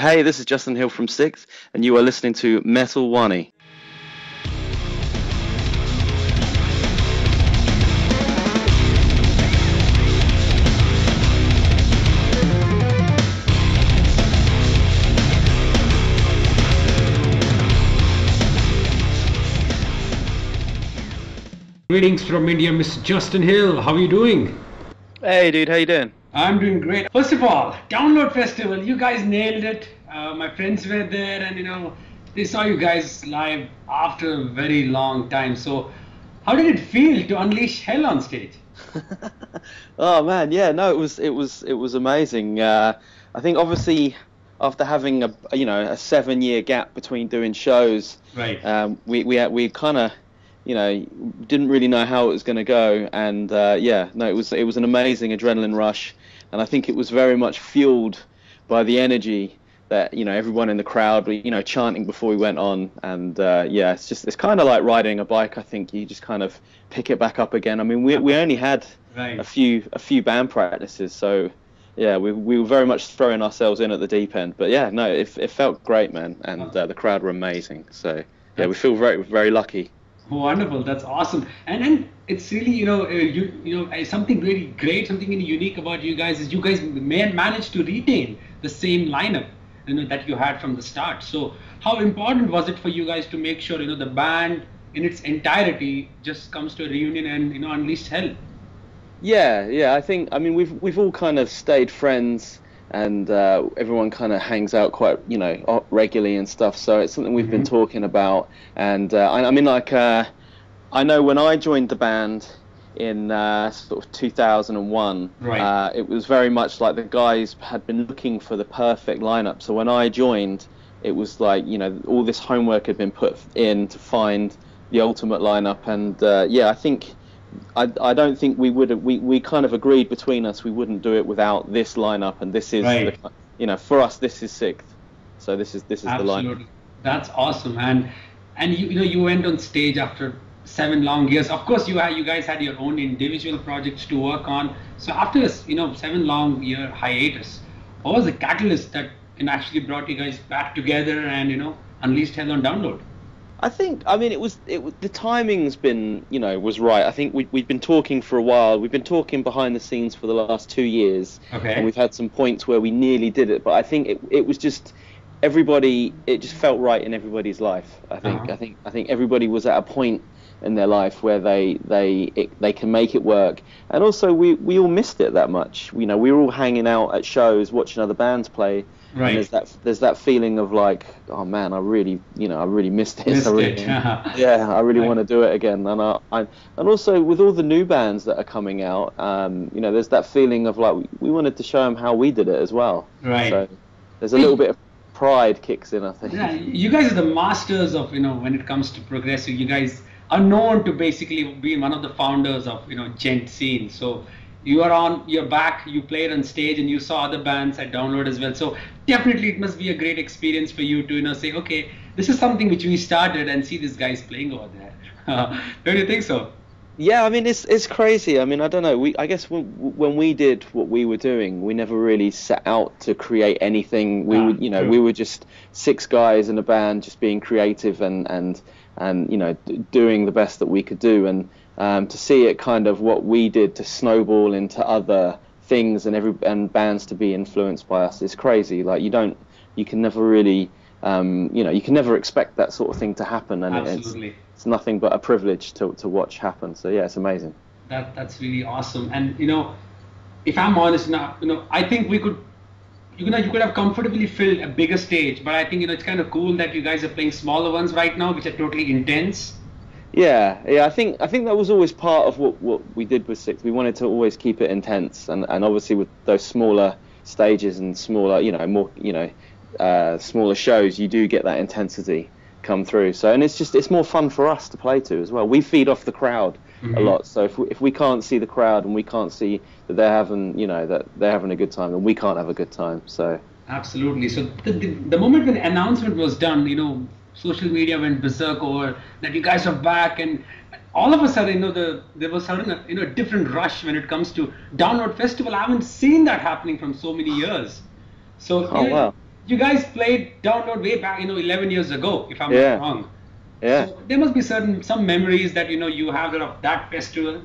Hey, this is Justin Hill from Sikth, and you are listening to Metal Wani. Greetings from India, Mr. Justin Hill. How are you doing? Hey, dude, how you doing? I'm doing great. First of all, Download Festival, you guys nailed it. My friends were there, and they saw you guys live after a very long time. So, how did it feel to unleash hell on stage? Oh man, yeah, no, it was amazing. I think obviously after having a 7 year gap between doing shows, Right. We kind of didn't really know how it was going to go, and yeah, no, it was an amazing adrenaline rush, and I think it was very much fueled by the energy that everyone in the crowd were chanting before we went on, and yeah, it's kind of like riding a bike. I think you just kind of pick it back up again. I mean, we only had Right. a few band practices, so yeah, we were very much throwing ourselves in at the deep end, but yeah, no, it felt great, man, and the crowd were amazing, so yeah, we feel very, very lucky. Wonderful, that's awesome, and it's really something really great, something really unique about you guys is you guys managed to retain the same lineup that you had from the start. So how important was it for you guys to make sure the band in its entirety just comes to a reunion and unleashed hell? Yeah, I mean we've all kind of stayed friends, and everyone kind of hangs out quite regularly and stuff. So it's something we've been talking about, and I mean I know when I joined the band in sort of 2001, Right. it was very much like the guys had been looking for the perfect lineup. So when I joined, it was like all this homework had been put in to find the ultimate lineup, and yeah, I think. I don't think we would have. We kind of agreed between us we wouldn't do it without this lineup, and this is Right. for us this is Sixth, so this is the lineup. Absolutely, that's awesome. And you went on stage after 7 long years. Of course, you guys had your own individual projects to work on. So after this 7 long year hiatus, what was the catalyst that actually brought you guys back together and unleashed hell on Download? I mean, the timing's been, was right. I think we've been talking for a while. We've been talking behind the scenes for the last 2 years, Okay. and we've had some points where we nearly did it. But I think it was just everybody. It just felt right in everybody's life. I think everybody was at a point in their life where they can make it work, and also we all missed it that much. We were all hanging out at shows, watching other bands play. Right. And there's that feeling of like, oh man, I really missed this. Missed I really, it. yeah, I really Right. want to do it again. And also with all the new bands that are coming out, there's that feeling of like we wanted to show them how we did it as well. Right. So there's a little bit of pride kicks in, I think. Yeah, you guys are the masters of when it comes to progressive. You guys are known to basically be one of the founders of gent scene. So you're back, you played on stage, and you saw other bands at Download as well. So definitely it must be a great experience for you to say, okay, this is something which we started, and see these guys playing over there. Don't you think so? Yeah, I mean it's crazy. I mean I don't know. I guess when we did what we were doing, we never really set out to create anything. We would True. we were just six guys in a band, just being creative and doing the best that we could do. And to see it kind of what we did to snowball into other things and bands to be influenced by us is crazy. Like you can never really you can never expect that sort of thing to happen, and Absolutely. it's nothing but a privilege to watch happen. So yeah, it's amazing. That's really awesome. And if I'm honest now, I think we could you could have comfortably filled a bigger stage, but I think it's kind of cool that you guys are playing smaller ones right now, which are totally intense. Yeah. I think that was always part of what we did with Six. We wanted to always keep it intense, and obviously with those smaller stages and smaller, more, smaller shows, you do get that intensity come through. So, and it's more fun for us to play to as well. We feed off the crowd a lot. So if we can't see the crowd and we can't see that they're having a good time, then we can't have a good time. So Absolutely. So the moment when the announcement was done, social media went berserk over that you guys are back, and all of a sudden, there was sudden a different rush when it comes to Download Festival. I haven't seen that happening from so many years. So oh wow. you guys played Download way back, 11 years ago, if I'm Yeah. not wrong. Yeah. So there must be some memories that you have of that festival.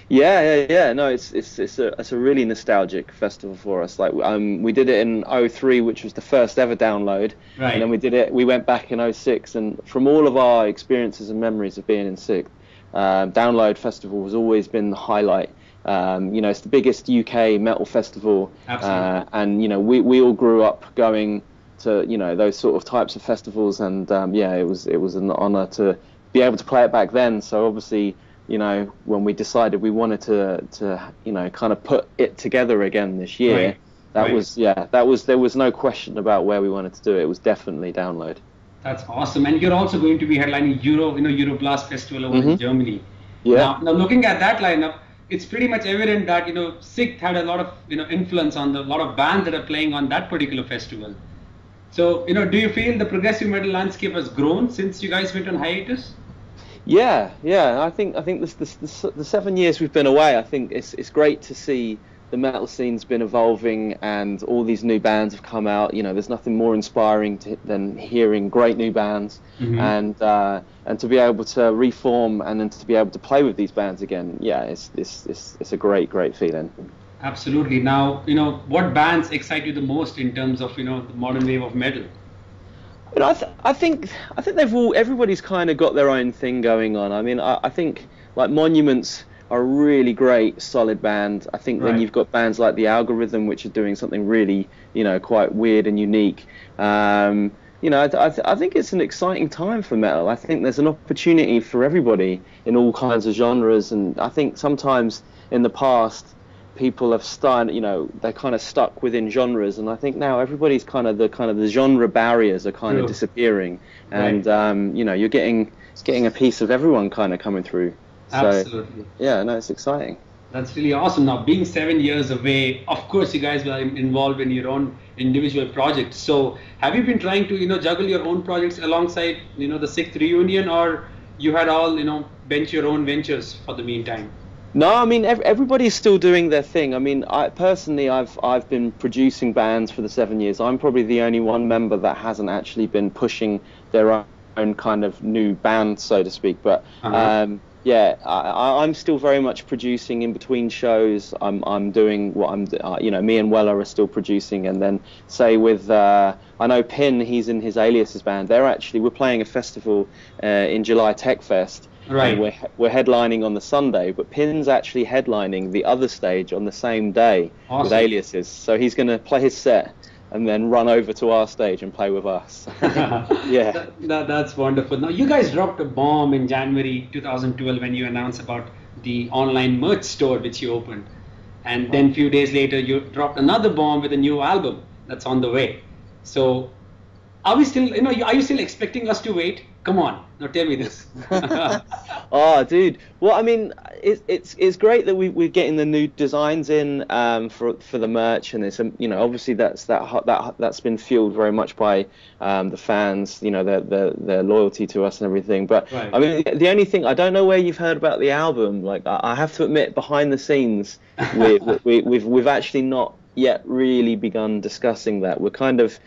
Yeah. No, it's a really nostalgic festival for us. Like, we did it in '03, which was the first ever Download, Right. and then we went back in '06, and from all of our experiences and memories of being in Sikth, Download Festival has always been the highlight. It's the biggest UK metal festival, Absolutely. and we all grew up going to those sort of types of festivals, and it was an honour to be able to play it back then. So obviously, when we decided we wanted to kind of put it together again this year, Right. there was no question about where we wanted to do it. It was definitely Download. That's awesome. And you're also going to be headlining Euroblast Festival over in Germany. Yeah. Now looking at that lineup, it's pretty much evident that Sikth had a lot of influence on a lot of bands that are playing on that particular festival. So do you feel the progressive metal landscape has grown since you guys went on hiatus? Yeah. I think the 7 years we've been away, I think it's great to see the metal scene's been evolving and all these new bands have come out. There's nothing more inspiring than hearing great new bands, and to be able to reform and then to be able to play with these bands again. Yeah, it's a great feeling. Absolutely. Now, what bands excite you the most in terms of the modern wave of metal? I think everybody's kind of got their own thing going on. I mean, I think like Monuments are a really great, solid band. I think then you've got bands like The Algorithm, which are doing something really, quite weird and unique. I think it's an exciting time for metal. I think there's an opportunity for everybody in all kinds of genres, and I think sometimes in the past people have started, they're kind of stuck within genres, and I think now everybody's the genre barriers are kind of disappearing, and you're getting a piece of everyone kind of coming through. So, Absolutely. Yeah, no, it's exciting. That's really awesome. Now, being 7 years away, of course, you guys were involved in your own individual projects. So, have you been trying to, juggle your own projects alongside, the Sikth reunion, or you had all, bench your own ventures for the meantime? No, I mean everybody's still doing their thing. I mean, I've been producing bands for the 7 years. I'm probably the only one member that hasn't actually been pushing their own kind of new band, so to speak. But I'm still very much producing in between shows. I'm doing what me and Weller are still producing, and then say with I know Pin, he's in his Aliases band. We're playing a festival in July, Tech Fest. Right. And we're headlining on the Sunday, but Pin's actually headlining the other stage on the same day with Aliases. So he's going to play his set and then run over to our stage and play with us. Yeah. That's wonderful. Now, you guys dropped a bomb in January 2012 when you announced about the online merch store which you opened. And then a few days later, you dropped another bomb with a new album that's on the way. So, are we still, are you still expecting us to wait? Come on, now tell me this. Oh, dude. Well, I mean, it's great that we're getting the new designs in for the merch, and it's obviously that's been fueled very much by the fans, their loyalty to us and everything. But I mean, the only thing, I don't know where you've heard about the album. Like, I have to admit, behind the scenes, we've actually not yet really begun discussing that. We're kind of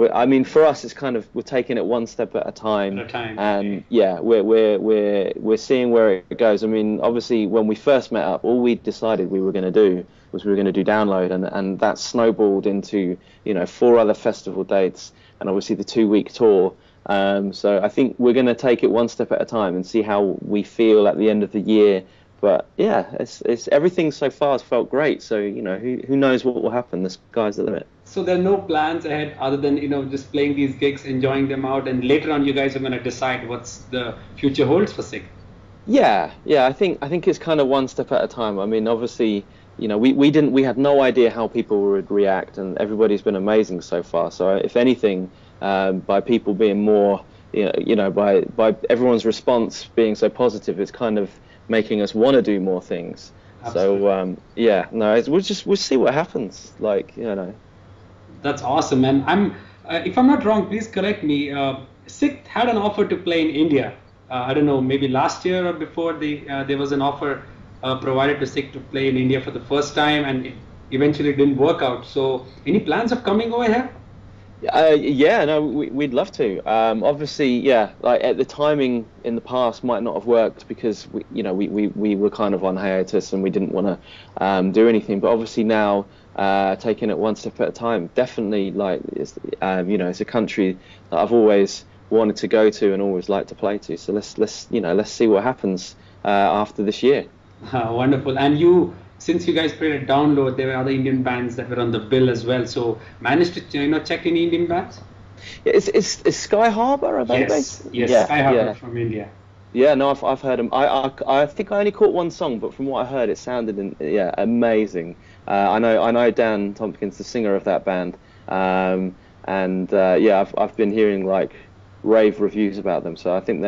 I mean, for us, it's kind of we're taking it one step at a time, and we're seeing where it goes. I mean, obviously, when we first met up, all we decided we were going to do was we were going to do Download, and that snowballed into 4 other festival dates, and obviously the 2-week tour. So I think we're going to take it one step at a time and see how we feel at the end of the year. But yeah, it's everything so far has felt great. So who knows what will happen? The sky's the limit. So there are no plans ahead other than just playing these gigs, enjoying them out, and later on you guys are going to decide what's the future holds for Sikth. Yeah. I think it's kind of one step at a time. I mean, obviously, we had no idea how people would react, and everybody's been amazing so far. So if anything, by people being more, by everyone's response being so positive, it's kind of making us want to do more things. Absolutely. So we'll see what happens. That's awesome, man. If I'm not wrong, please correct me. Sikth had an offer to play in India. I don't know, maybe last year or before. There was an offer provided to Sikth to play in India for the first time, and eventually didn't work out. So any plans of coming over here? Yeah, no, we'd love to. Obviously, yeah, like the timing in the past might not have worked because we were kind of on hiatus and we didn't want to do anything. But obviously now, taking it one step at a time, definitely like it's a country that I've always wanted to go to and always like to play to. So let's see what happens after this year. Wonderful. And you, since you guys played at Download, there were other Indian bands that were on the bill as well. So managed to check any Indian bands? Yeah, it's Sky Harbor, are they based? Yes, Yeah, Sky Harbor yeah. from India. Yeah, no, I've heard them. I think I only caught one song, but from what I heard, it sounded amazing. I know Dan Tompkins, the singer of that band, I've been hearing like rave reviews about them. So I think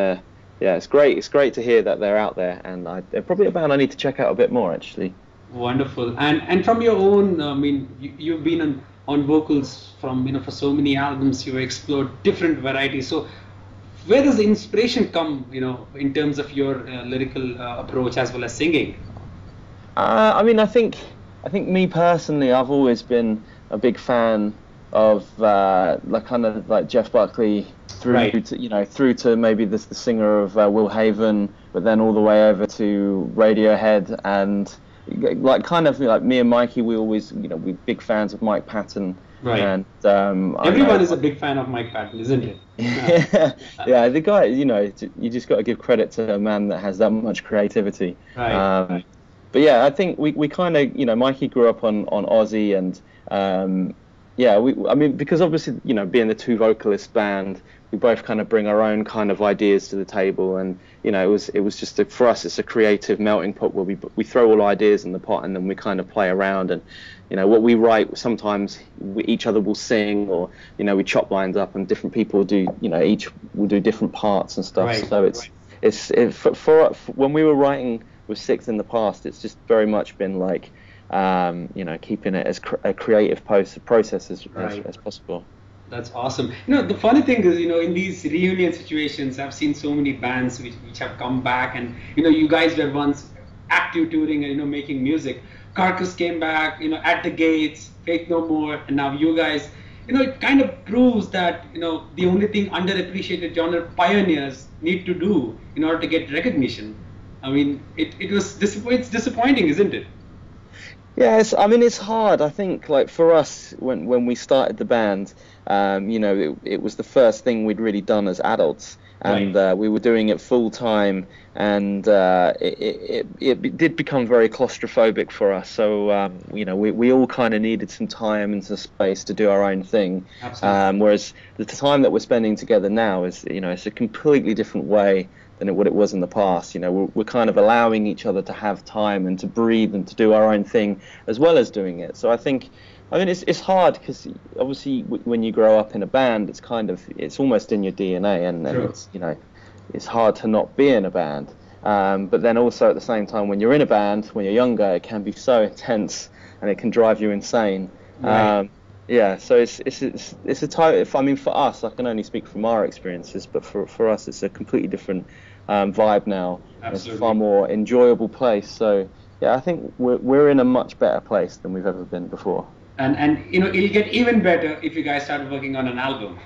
it's great. It's great to hear that they're out there, and they're probably a band I need to check out a bit more actually. Wonderful. And from your own, I mean, you've been on vocals from for so many albums. You've explored different varieties. So where does the inspiration come, in terms of your lyrical approach as well as singing? I mean, I think me personally, I've always been a big fan of like Jeff Buckley through to maybe the singer of Will Haven, but then all the way over to Radiohead, and like kind of like me and Mikey, we always we're big fans of Mike Patton. Right. And everyone is a big fan of Mike Patton, isn't it? Yeah, the guy, you just got to give credit to a man that has that much creativity. Right. But yeah, I think we kind of, Mikey grew up on Ozzy, and I mean, because obviously, being the two vocalist band, we both kind of bring our own kind of ideas to the table, and it was just for us, it's a creative melting pot where we throw all ideas in the pot, and then we kind of play around, and what we write, sometimes each other will sing, or we chop lines up, and different people do, each will do different parts and stuff. Right. So it's for when we were writing with Sikth in the past, it's just very much been like keeping it as a creative process as possible. That's awesome. The funny thing is, in these reunion situations, I've seen so many bands which have come back, and you guys were once active touring and making music. Carcass came back, At the Gates, Faith No More, and now you guys. It kind of proves that the only thing underappreciated genre pioneers need to do in order to get recognition. I mean, it's disappointing, isn't it? Yes, I mean, it's hard. I think, like, for us, when we started the band, it was the first thing we'd really done as adults, and Right. We were doing it full time, and it did become very claustrophobic for us. So, we all kind of needed some time and some space to do our own thing. Absolutely. Whereas the time that we're spending together now is, it's a completely different way than what it was in the past. We're kind of allowing each other to have time and to breathe and to do our own thing as well as doing it. So I mean, it's hard because obviously when you grow up in a band, it's almost in your DNA, and it's it's hard to not be in a band. But then also at the same time, when you're in a band, when you're younger, it can be so intense and it can drive you insane. Right. So it's a type. I mean, for us, I can only speak from our experiences, but for us, it's a completely different vibe now. Absolutely. It's a far more enjoyable place. So yeah, I think we're in a much better place than we've ever been before. And it'll get even better if you guys start working on an album.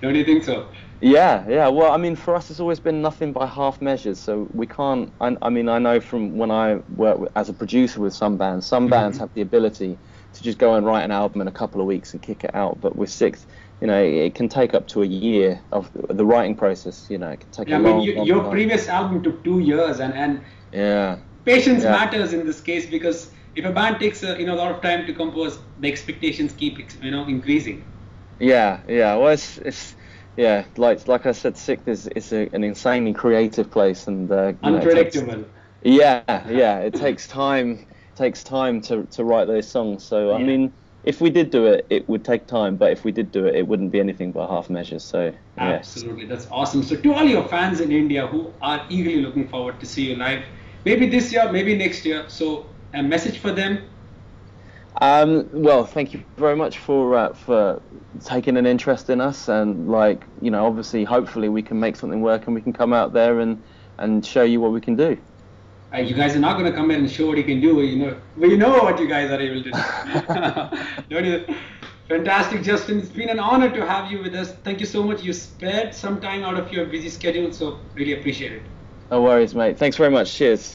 Don't you think so? Yeah. Well, I mean, for us, it's always been nothing by half measures. So we can't. I mean, I know from when I work as a producer with some bands have the ability to just go and write an album in a couple of weeks and kick it out. But with Sikth, it can take up to a year of the writing process. It can take a long, long your time. previous album took 2 years, and Yeah. patience matters in this case, because if a band takes a lot of time to compose, the expectations keep increasing. Yeah. Well, it's like I said, Sikth is an insanely creative place, and Unpredictable. It takes time. Takes time to write those songs. So I mean, if we did do it, it would take time. But if we did do it, it wouldn't be anything but half measures. So Absolutely, that's awesome. So to all your fans in India who are eagerly looking forward to see you live, maybe this year, maybe next year. So a message for them. Well, thank you very much for taking an interest in us, and obviously, hopefully, we can make something work, and we can come out there and show you what we can do. You guys are not going to come here and show what you can do. We know what you guys are able to do. Don't you? Fantastic, Justin. It's been an honor to have you with us. Thank you so much. You spared some time out of your busy schedule, so really appreciate it. No worries, mate. Thanks very much. Cheers.